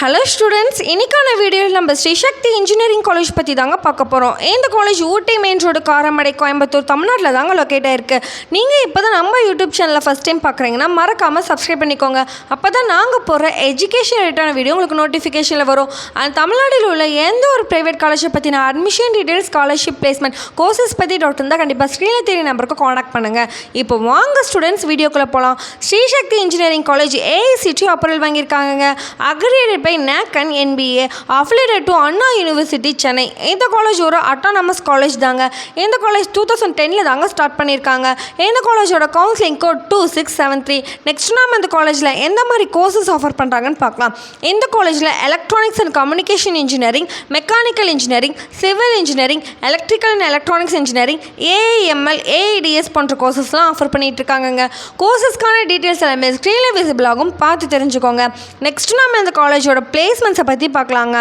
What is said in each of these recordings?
Hello students, இன்னைக்கான வீடியோவில் நம்ம ஸ்ரீ சக்தி இன்ஜினியரிங் காலேஜ் பற்றி தாங்க பார்க்க போகிறோம். இந்த காலேஜ் ஊட்டி மெயின் ரோடு, காரமடை, கோயம்புத்தூர், தமிழ்நாட்டில் தாங்க லொக்கேட் ஆகிருக்கு. நீங்கள் இப்போ தான் நம்ம யூடியூப் சேனலில் ஃபஸ்ட் டைம் பார்க்குறீங்கன்னா மறக்காமல் சப்ஸ்கிரைப் பண்ணிக்கோங்க. அப்போ தான் நாங்கள் போகிற எஜுகேஷன் ரிலேட்டான வீடியோ உங்களுக்கு நோட்டிஃபிகேஷனில் வரும். அந்த தமிழ்நாட்டில் உள்ள எந்த ஒரு ப்ரைவேட் காலேஜை பற்றின admission details, scholarship, placement, courses பற்றி டவுட் இருந்தால் கண்டிப்பாக ஸ்க்ரீனில் தெரிய நம்பருக்கு காண்டாக்ட் பண்ணுங்கள். இப்போ வாங்க ஸ்டூடெண்ட்ஸ் வீடியோக்குள்ளே போகலாம். ஸ்ரீ சக்தி இன்ஜினியரிங் காலேஜ் AICTE அப்ரூவல் வாங்கியிருக்காங்க. Accredited by NAC and NBA, affiliated to Anna University, Chennai. இந்த காலேஜ் ஒரு அட்டானமஸ் காலேஜ் தாங்க. இந்த காலேஜ் 2010 தாங்க ஸ்டார்ட் பண்ணியிருக்காங்க. இந்த காலேஜோட கவுன்சிலிங் கோட் 2673. நெக்ஸ்ட் நாம இந்த காலேஜில் எந்த மாதிரி கோர்சஸ் ஆஃபர் பண்ணுறாங்கன்னு பார்க்கலாம். இந்த காலேஜில் electronics and communication engineering, mechanical engineering, civil engineering, electrical and electronics engineering, AIML, AIDS போன்ற கோர்சஸ்லாம் ஆஃபர் பண்ணிட்டு இருக்காங்க. கோர்சஸ்க்கான டீட்டெயில்ஸ் எல்லாமே ஸ்க்ரீனில் விசிபிள் ஆகும், பார்த்து தெரிஞ்சுக்கோங்க. நெக்ஸ்ட் நாம இந்த காலேஜோட பிளேஸ்மெண்ட்ஸை பற்றி பார்க்கலாங்க.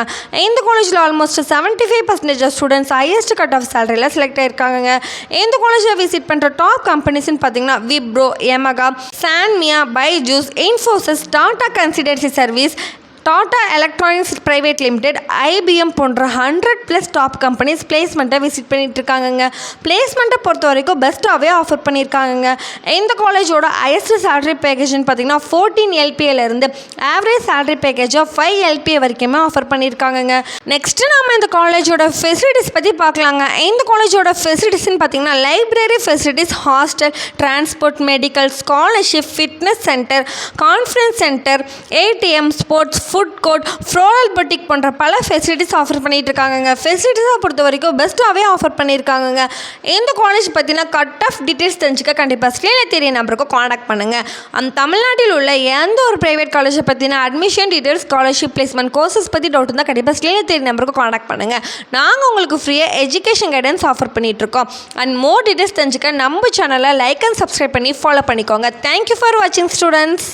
இந்த காலேஜில் almost 75% of students highest cut off சேலரியில் செலக்ட் ஆகிருக்காங்க. இந்த காலேஜில் விசிட் பண்ணுற டாப் கம்பெனிஸ்ன்னு பார்த்தீங்கன்னா விப்ரோ, எமகா, சான்மியா, Byju's, Infosys, Tata consultancy service, Tata electronics private limited, IBM போன்ற 100+ டாப் கம்பெனிஸ் பிளேஸ்மெண்ட்டை விசிட் பண்ணிட்டு இருக்காங்க. பிளேஸ்மெண்ட்டை பொறுத்த வரைக்கும் பெஸ்ட்டாகவே ஆஃபர் பண்ணியிருக்காங்க. இந்த காலேஜோட ஹையஸ்ட் சேலரி பேக்கேஜ்னு பார்த்தீங்கன்னா 14 LPA ஆவரேஜ் சேலரி பேக்கேஜாக 5 LPA வரைக்குமே ஆஃபர் பண்ணியிருக்காங்க. நெக்ஸ்ட்டு நம்ம இந்த காலேஜோட ஃபெசிலிட்டிஸ் பற்றி பார்க்கலாங்க. இந்த காலேஜோட ஃபெசிலிட்டிஸ்ன்னு பார்த்தீங்கன்னா library facilities, hostel, transport, medical, scholarship, fitness centre, conference centre, ATM, sports, food court, floral boutique போன்ற பல ஃபெசிலிட்டிஸ் ஆஃபர் பண்ணிட்டு இருக்காங்க. ஃபெசிலிட்டிஸை பொறுத்த வரைக்கும் பெஸ்ட்டாகவே ஆஃபர் பண்ணியிருக்காங்க. இந்த காலேஜ் பற்றின கட் ஆஃப் டீட்டெயில்ஸ் தெரிஞ்சுக்க கண்டிப்பாக ஸ்க்ரீனில் தெரிய நம்பருக்கு காண்டாக்ட் பண்ணுங்கள். அந்த தமிழ்நாட்டில் உள்ள எந்த ஒரு ப்ரைவேட் காலேஜை பற்றின admission details, scholarship, placement, courses பற்றி டவுட் இருந்தால் கண்டிப்பாக ஸ்க்ரீனில் தெரிய நம்பருக்கு காண்டாக்ட் பண்ணுங்கள். நாங்கள் உங்களுக்கு ஃப்ரீயாக எஜுகேஷன் கைடன்ஸ் ஆஃபர் பண்ணிகிட்ருக்கோம். அண்ட் மோர் டீட்டெயில்ஸ் தெரிஞ்சுக்க நம்ம சேனலை லைக் அண்ட் சப்ஸ்கிரைப் பண்ணி ஃபாலோ பண்ணிக்கோங்க. தேங்க்யூ ஃபார் வாட்சிங் ஸ்டூடெண்ட்ஸ்.